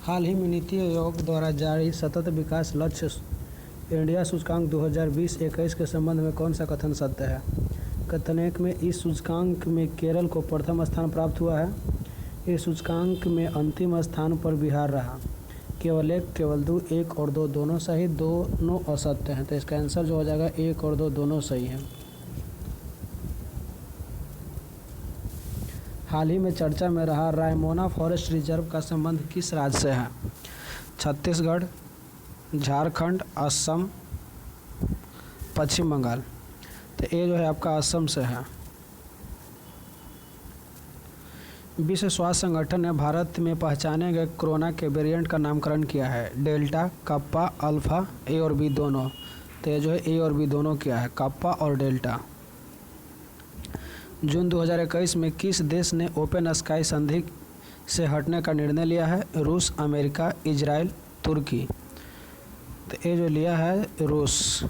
हाल ही में नीति आयोग द्वारा जारी सतत विकास लक्ष्य इंडिया सूचकांक 2020-21 के संबंध में कौन सा कथन सत्य है? कथन 1 में इस सूचकांक में केरल को प्रथम स्थान प्राप्त हुआ है। इस सूचकांक में अंतिम स्थान पर बिहार रहा। केवल 1, केवल 2, 1 और 2 दोनों सही, दोनों असत्य हैं। तो इसका आंसर जो हो जाएगा 1 और 2 दोनों सही हैं। हाल ही में चर्चा में रहा रायमोना फॉरेस्ट रिजर्व का संबंध किस राज्य से है? छत्तीसगढ़, झारखंड, असम, पश्चिम बंगाल। तो ये जो है आपका असम से है। विश्व स्वास्थ्य संगठन ने भारत में पहचाने गए कोरोना के वेरिएंट का नामकरण किया है। डेल्टा, कप्पा, अल्फा, ए और बी दोनों। तो ये जो है ए और बी दोनों क्या है? कप्पा और डेल्टा। जून 2021 में किस देश ने ओपन स्काई संधि से हटने का निर्णय लिया है? रूस, अमेरिका, इजराइल, तुर्की। तो ये जो लिया है रूस।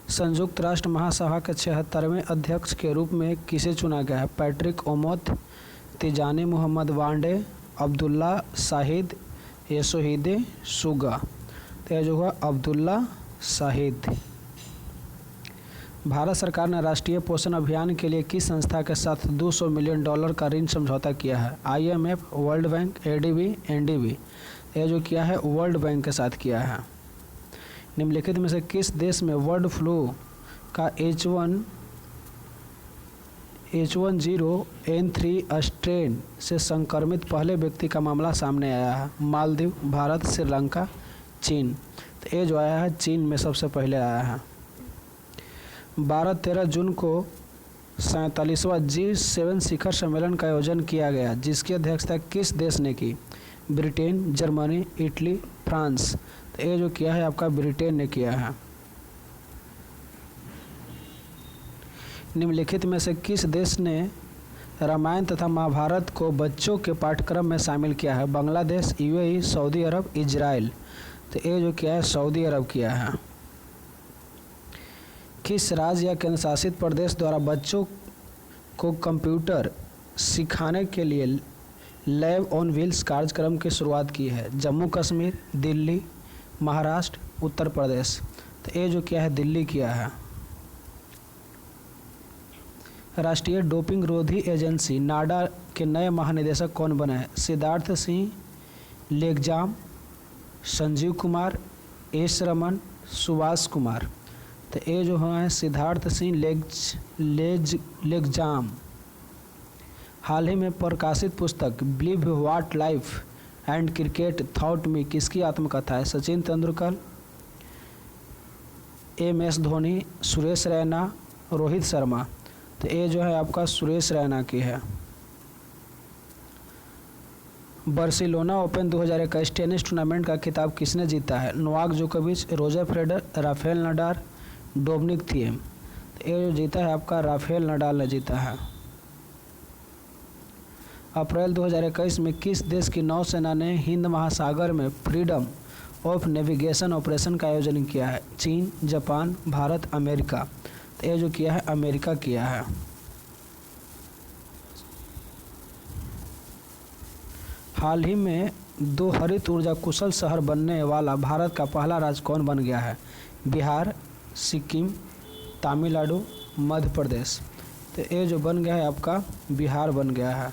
संयुक्त राष्ट्र महासभा के 76वें अध्यक्ष के रूप में किसे चुना गया है? पैट्रिक ओमोत, तिजानी मोहम्मद वांडे, अब्दुल्ला शाहिद, येसोहिदे सुगा। तो यह जो हुआ अब्दुल्ला शाहिद। भारत सरकार ने राष्ट्रीय पोषण अभियान के लिए किस संस्था के साथ $200 मिलियन का ऋण समझौता किया है? IMF, world bank, ADB, NDB। यह जो किया है वर्ल्ड बैंक के साथ किया है। निम्नलिखित में से किस देश में बर्ड फ्लू का H1N3 स्ट्रेन से संक्रमित पहले व्यक्ति का मामला सामने आया है? मालदीव, भारत, श्रीलंका, चीन। तो ये जो आया है चीन में सबसे पहले आया है। 12-13 जून को 47वां G7 शिखर सम्मेलन का आयोजन किया गया, जिसकी अध्यक्षता किस देश ने की? Britain, Germany, Italy, France. तो ये जो किया है आपका ब्रिटेन ने किया है। निम्नलिखित में से किस देश ने रामायण तथा महाभारत को बच्चों के पाठ्यक्रम में शामिल किया है? बांग्लादेश, UAE, सऊदी अरब, इजराइल। तो ये जो किया है सऊदी अरब किया है। किस राज्य या केंद्र शासित प्रदेश द्वारा बच्चों को कंप्यूटर सिखाने के लिए लैब ऑन व्हील्स कार्यक्रम की शुरुआत की है? जम्मू कश्मीर, दिल्ली, महाराष्ट्र, उत्तर प्रदेश। तो ये जो किया है दिल्ली किया है। राष्ट्रीय डोपिंग रोधी एजेंसी नाडा के नए महानिदेशक कौन बने हैं? सिद्धार्थ सिंह लेगजाम, संजीव कुमार, एस रमन, सुभाष कुमार। तो ये जो है सिद्धार्थ सिंह लेगजाम। हाल ही में प्रकाशित पुस्तक believe what life and cricket taught me किसकी आत्मकथा है? सचिन तेंदुलकर, MS धोनी, सुरेश रैना, रोहित शर्मा। तो ये जो है आपका सुरेश रैना की है। बार्सिलोना ओपन 2021 टेनिस टूर्नामेंट का खिताब किसने जीता है? नोवाक जोकोविच, Roger Federer, Rafael Nadal, Dominic Thiem. तो ये जो जीता है आपका राफेल नडाल ने जीता है। अप्रैल 2021 में किस देश की नौसेना ने हिंद महासागर में फ्रीडम ऑफ नेविगेशन ऑपरेशन का आयोजन किया है? चीन, जापान, भारत, अमेरिका। तो ये जो किया है अमेरिका किया है। हाल ही में 2 हरित ऊर्जा कुशल शहर बनने वाला भारत का पहला राज्य कौन बन गया है? बिहार, सिक्किम, तमिलनाडु, मध्य प्रदेश। तो ये जो बन गया है आपका बिहार बन गया है।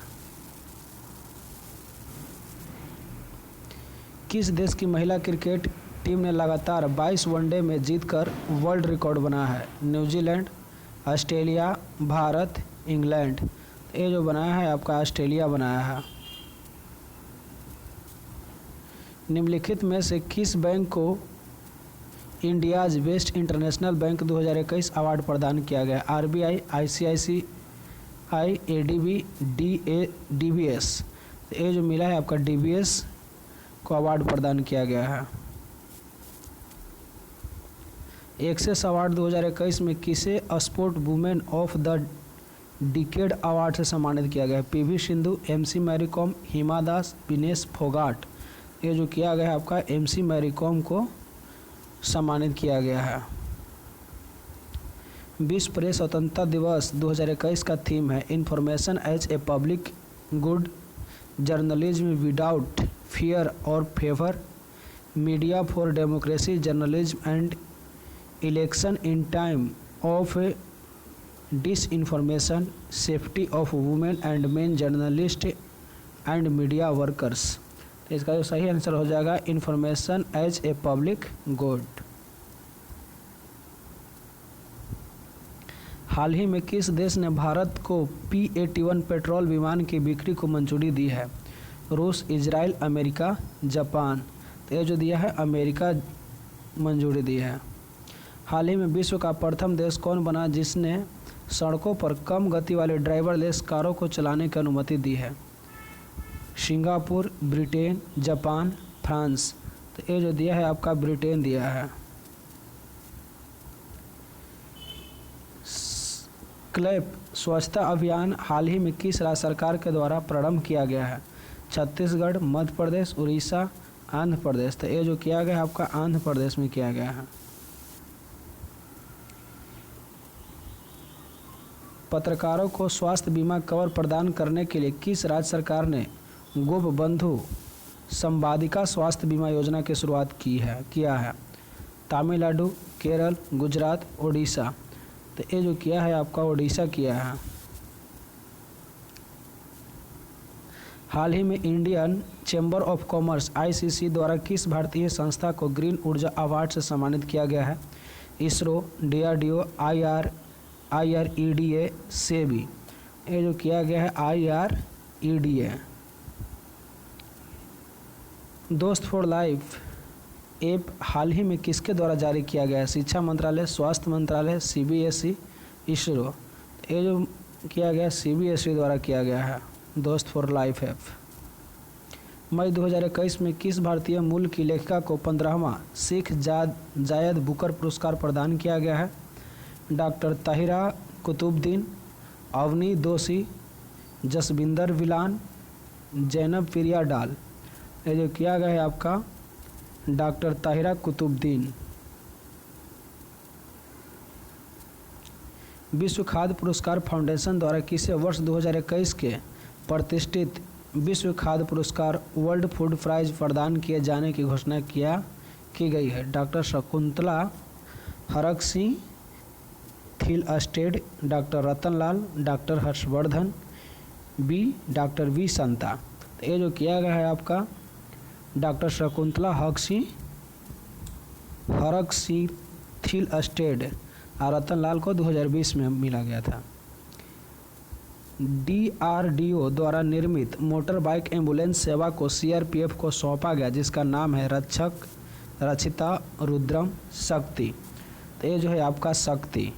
किस देश की महिला क्रिकेट टीम ने लगातार 22 वनडे में जीतकर वर्ल्ड रिकॉर्ड बनाया है? New Zealand, Australia, Bharat, England. तो ये जो बनाया है आपका ऑस्ट्रेलिया बनाया है। निम्नलिखित में से किस बैंक को India's best international bank 2021 award प्रदान किया गया? RBI, ICICI, ADB, DBS। तो ये जो मिला है आपका DBS को अवार्ड प्रदान किया गया है। एक्सेस अवार्ड 2021 में किसे sport women of the decade award से सम्मानित किया गया है? PV Sindhu, MC Mary Kom, Hima Das, Vinesh Phogat. ये जो किया गया है आपका MC मैरी कॉम को सम्मानित किया गया है। विश्व प्रेस स्वतंत्रता दिवस 2021 का थीम है information as a public good, journalism without fear और favour, media for democracy, journalism and election in time of disinformation, safety of women and men journalist and media workers. तो इसका जो सही आंसर हो जाएगा information as a public good. हाल ही में किस देश ने भारत को P-81 पेट्रोल विमान की बिक्री को मंजूरी दी है? रूस, इजराइल, अमेरिका, जापान। तो ये जो दिया है अमेरिका मंजूरी दी है। हाल ही में विश्व का प्रथम देश कौन बना जिसने सड़कों पर कम गति वाले ड्राइवरलेस कारों को चलाने की अनुमति दी है? Singapore, Britain, Japan, France. तो ये जो दिया है आपका ब्रिटेन दिया है। क्लैप स्वच्छता अभियान हाल ही में किस राज्य सरकार के द्वारा प्रारंभ किया गया है? छत्तीसगढ़, मध्य प्रदेश, उड़ीसा, आंध्र प्रदेश। तो ये जो किया गया है आपका आंध्र प्रदेश में किया गया है। पत्रकारों को स्वास्थ्य बीमा कवर प्रदान करने के लिए किस राज्य सरकार ने गोपबंधु संवादिका स्वास्थ्य बीमा योजना की शुरुआत किया है? तमिलनाडु, केरल, गुजरात, ओडिशा। तो ये जो किया है आपका ओडिशा किया है। हाल ही में Indian chamber of commerce ICC द्वारा किस भारतीय संस्था को ग्रीन ऊर्जा अवार्ड से सम्मानित किया गया है? ISRO, DRDO, IREDA, SEBI। ये जो किया गया है IREDA। दोस्त फॉर लाइफ ऐप हाल ही में किसके द्वारा जारी किया गया है? शिक्षा मंत्रालय, स्वास्थ्य मंत्रालय, CBSE, इसरो। ये जो किया गया CBSE द्वारा किया गया है दोस्त फॉर लाइफ ऐप। मई 2021 में किस भारतीय मूल की लेखिका को 15वां शेख जायद बुकर पुरस्कार प्रदान किया गया है? डॉक्टर ताहिरा कुतुबुद्दीन, अवनी दोषी, जसविंदर विलान, जैनब प्रिया डाल। ये जो किया गया है आपका डॉक्टर ताहिरा कुतुबुद्दीन। विश्व खाद्य पुरस्कार फाउंडेशन द्वारा किसे वर्ष 2021 के प्रतिष्ठित विश्व खाद्य पुरस्कार वर्ल्ड फूड प्राइज प्रदान किए जाने की घोषणा की गई है? Doctor Shakuntala Harak Singh Thilsted, doctor Ratanlal, doctor Harshvardhan, doctor V Santha. तो ये जो किया गया है आपका डॉक्टर शकुंतला हरक सिंह थिलस्टेड और रतनलाल को 2020 में मिला गया था। DRDO द्वारा निर्मित मोटर बाइक एम्बुलेंस सेवा को CRPF को सौंपा गया जिसका नाम है रक्षिता रुद्रम शक्ति। तो ये जो है आपका शक्ति।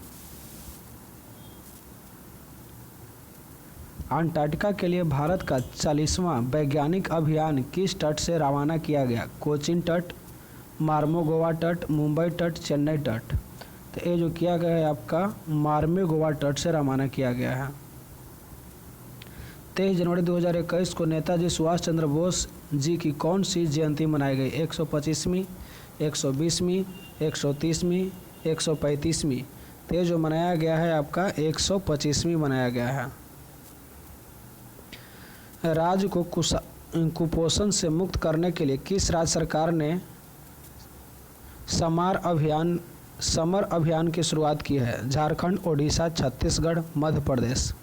अंटार्कटिका के लिए भारत का 40वां वैज्ञानिक अभियान किस तट से रवाना किया गया? कोचीन तट, मार्मोगोवा तट, मुंबई तट, चेन्नई तट। तो ये जो किया गया है आपका मार्मोगोवा तट से रवाना किया गया है। 23 जनवरी 2021 को नेताजी सुभाष चंद्र बोस जी की कौन सी जयंती मनाई गई? 125वीं, 120वीं, 130वीं, 135वीं। तो ये जो मनाया गया है आपका 125वीं मनाया गया है। राज्य को कुपोषण से मुक्त करने के लिए किस राज्य सरकार ने समर अभियान की शुरुआत की है? झारखंड, ओडिशा, छत्तीसगढ़, मध्य प्रदेश।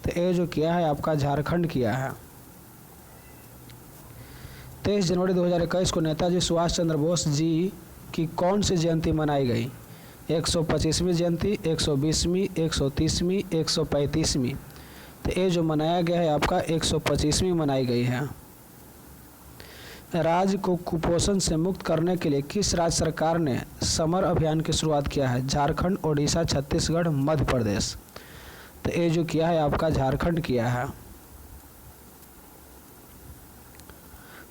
तो ये जो किया है आपका झारखंड किया है। 23 जनवरी 2021 को नेताजी सुभाष चंद्र बोस जी की कौन सी जयंती मनाई गई? 125वीं जयंती, 120वीं, 130वीं, 135वीं। तो ये जो मनाया गया है आपका 125वीं मनाई गई है। राज्य को कुपोषण से मुक्त करने के लिए किस राज्य सरकार ने समर अभियान की शुरुआत किया है? झारखंड, ओडिशा, छत्तीसगढ़, मध्य प्रदेश। तो ये जो किया है आपका झारखंड किया है।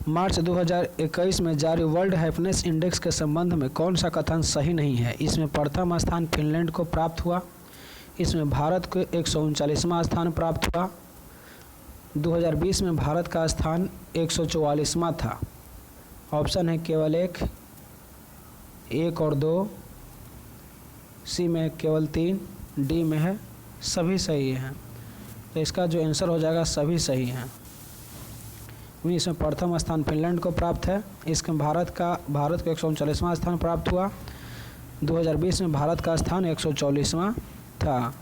मार्च 2021 में जारी वर्ल्ड हैप्पीनेस इंडेक्स के संबंध में कौन सा कथन सही नहीं है? इसमें प्रथम स्थान फिनलैंड को प्राप्त हुआ, इसमें भारत को 139वां स्थान प्राप्त हुआ, 2020 में भारत का स्थान 144वां था। ऑप्शन है केवल एक और 2, सी में केवल 3, डी में है सभी सही हैं। तो इसका जो आंसर हो जाएगा सभी सही हैं। इसमें प्रथम स्थान फिनलैंड को प्राप्त है। इसमें भारत को 139वां स्थान प्राप्त हुआ। 2020 में भारत का स्थान 144वां था।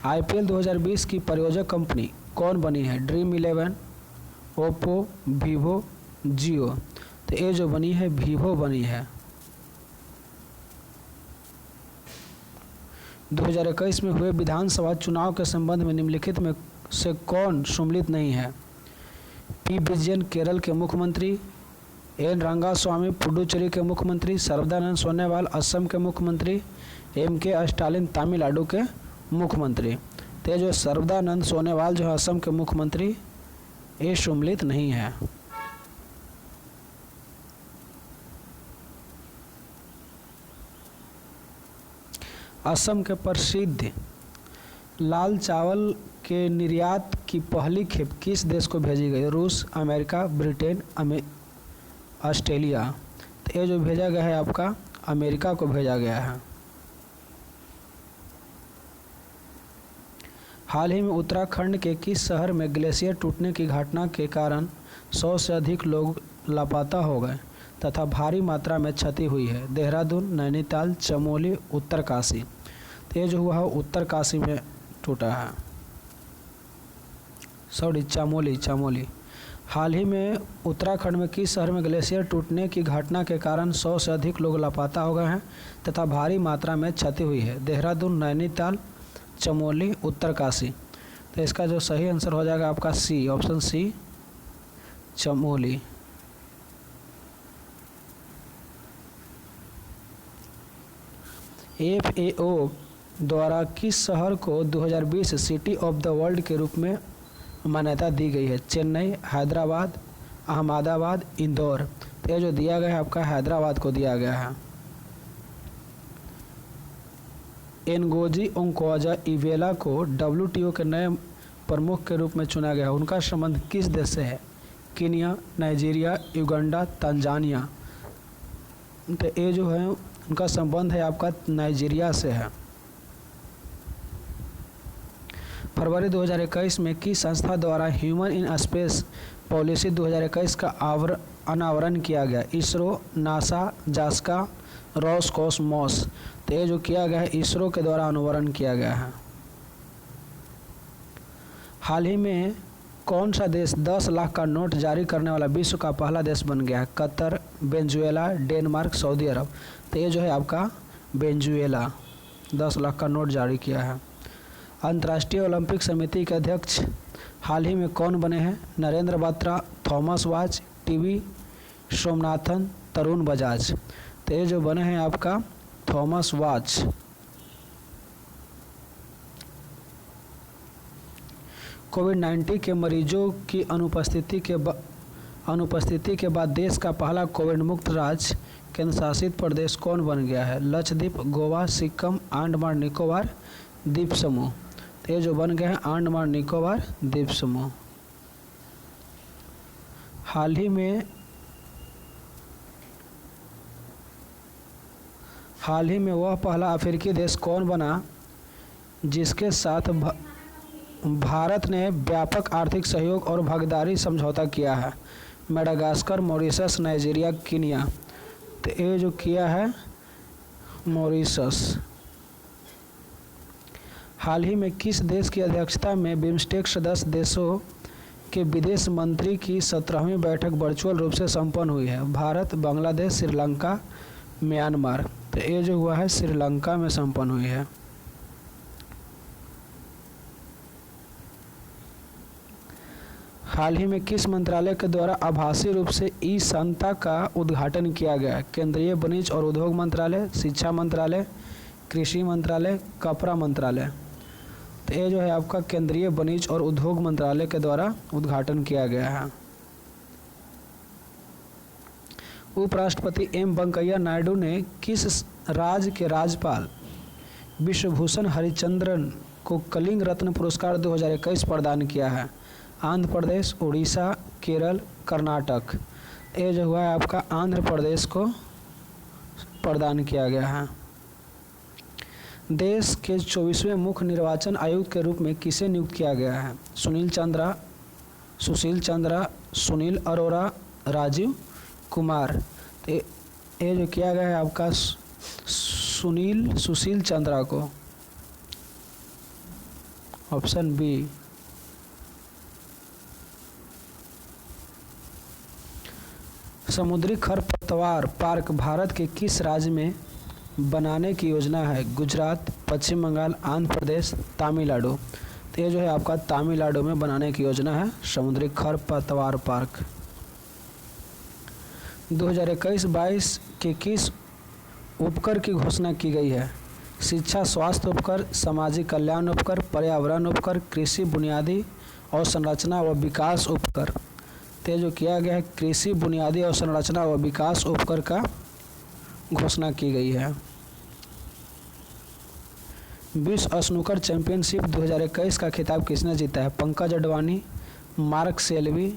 IPL 2020 की प्रायोजक कंपनी कौन बनी है? ड्रीम 11, ओप्पो, वीवो, जियो। तो ये जो बनी है वीवो बनी है। 2021 में हुए विधानसभा चुनाव के संबंध में निम्नलिखित में से कौन सम्मिलित नहीं है? पी विजयन केरल के मुख्यमंत्री, एन रंगास्वामी पुडुचेरी के मुख्यमंत्री, सर्बानंद सोनोवाल असम के मुख्यमंत्री, MK स्टालिन तमिलनाडु के मुख्यमंत्री। तो जो सर्बानंद सोनोवाल जो है असम के मुख्यमंत्री, ये सम्मिलित नहीं है। असम के प्रसिद्ध लाल चावल के निर्यात की पहली खेप किस देश को भेजी गई? रूस, अमेरिका, ब्रिटेन, ऑस्ट्रेलिया। तो ये जो भेजा गया है आपका अमेरिका को भेजा गया है। हाल ही में उत्तराखंड के किस शहर में ग्लेशियर टूटने की घटना के कारण 100 से अधिक लोग लापता हो गए तथा भारी मात्रा में क्षति हुई है? देहरादून, नैनीताल, चमोली, उत्तरकाशी। तो ये जो हुआ है उत्तरकाशी में टूटा है, चमोली। हाल ही में उत्तराखंड में किस शहर में ग्लेशियर टूटने की घटना के कारण 100 से अधिक लोग लापता हो गए हैं तथा भारी मात्रा में क्षति हुई है? देहरादून, नैनीताल, चमोली, उत्तरकाशी। तो इसका जो सही आंसर हो जाएगा आपका सी, ऑप्शन सी, चमोली। FAO द्वारा किस शहर को 2020 सिटी ऑफ द वर्ल्ड के रूप में मान्यता दी गई है? चेन्नई, हैदराबाद, अहमदाबाद, इंदौर। तो ये जो दिया गया है आपका हैदराबाद को दिया गया है। एनगोजी ओंकोजा इवेला को WTO के नए प्रमुख के रूप में चुना गया है। उनका संबंध किस देश से है? Kenya, Nigeria, Uganda, Tanzania. तो ये जो है उनका संबंध है आपका नाइजीरिया से है। फरवरी 2021 में किस संस्था द्वारा ह्यूमन इन स्पेस पॉलिसी 2021 का अनावरण किया गया? इसरो, नासा, जास्का, रोसकॉसमॉस। तो ये जो किया गया है इसरो के द्वारा अनावरण किया गया है। हाल ही में कौन सा देश 10 लाख का नोट जारी करने वाला विश्व का पहला देश बन गया है? कतर, वेनेजुएला, डेनमार्क, सऊदी अरब। तो ये जो है आपका वेनेजुएला 10 लाख का नोट जारी किया है। अंतर्राष्ट्रीय ओलंपिक समिति के अध्यक्ष हाल ही में कौन बने हैं? Narendra Batra, Thomas Bach, TB Somanathan, Tarun Bajaj. तो ये जो बने हैं आपका थॉमस वाच। कोविड-19 के मरीजों की अनुपस्थिति के बाद देश का पहला कोविड मुक्त राज्य केंद्र शासित प्रदेश कौन बन गया है? लक्षद्वीप, गोवा, सिक्किम, अंडमान निकोबार द्वीप समूह। तो ये जो बन गए हैं अंडमान निकोबार द्वीप समूह। हाल ही में वह पहला अफ्रीकी देश कौन बना जिसके साथ भारत ने व्यापक आर्थिक सहयोग और भागीदारी समझौता किया है? Madagascar, Mauritius, Nigeria, Kenya. तो ये जो किया है मॉरिशस। हाल ही में किस देश की अध्यक्षता में बिम्स्टेक सदस्य देशों के विदेश मंत्री की 17वीं बैठक वर्चुअल रूप से संपन्न हुई है? भारत, बांग्लादेश, श्रीलंका, म्यांमार। तो ये जो हुआ है श्रीलंका में संपन्न हुई है। हाल ही में किस मंत्रालय के द्वारा आभासी रूप से ई-संता का उद्घाटन किया गया? केंद्रीय वाणिज्य और उद्योग मंत्रालय, शिक्षा मंत्रालय, कृषि मंत्रालय, कपड़ा मंत्रालय। तो ये जो है आपका केंद्रीय वाणिज्य और उद्योग मंत्रालय के द्वारा उद्घाटन किया गया है। उपराष्ट्रपति एम वेंकैया नायडू ने किस राज्य के राज्यपाल विश्वभूषण हरिचंद्रन को कलिंग रत्न पुरस्कार 2021 प्रदान किया है? आंध्र प्रदेश, उड़ीसा, केरल, कर्नाटक। ये जो हुआ है आपका आंध्र प्रदेश को प्रदान किया गया है। देश के 24वें मुख्य निर्वाचन आयुक्त के रूप में किसे नियुक्त किया गया है? सुशील चंद्रा, सुनील अरोरा, राजीव कुमार। तो ये जो किया गया है आपका सुशील चंद्रा को, ऑप्शन बी। समुद्री खरपतवार पार्क भारत के किस राज्य में बनाने की योजना है? गुजरात, पश्चिम बंगाल, आंध्र प्रदेश, तमिलनाडु। तो ये जो है आपका तमिलनाडु में बनाने की योजना है समुद्री खरपतवार पार्क। 2021-22 के किस उपकर की घोषणा की गई है? शिक्षा स्वास्थ्य उपकर, सामाजिक कल्याण उपकर, पर्यावरण उपकर, कृषि बुनियादी अवसंरचना व विकास उपकर। तो जो किया गया है कृषि बुनियादी अवसंरचना व विकास उपकर का घोषणा की गई है। विश्व स्नूकर चैंपियनशिप 2021 का खिताब किसने जीता है? Pankaj Advani, Mark Selby,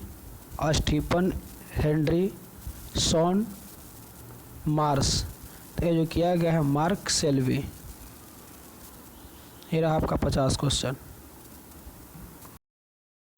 Stephen Hendry, Shaun मार्स। तो ये जो किया गया है मार्क सेल्वी। ये रहा आपका 50 क्वेश्चन।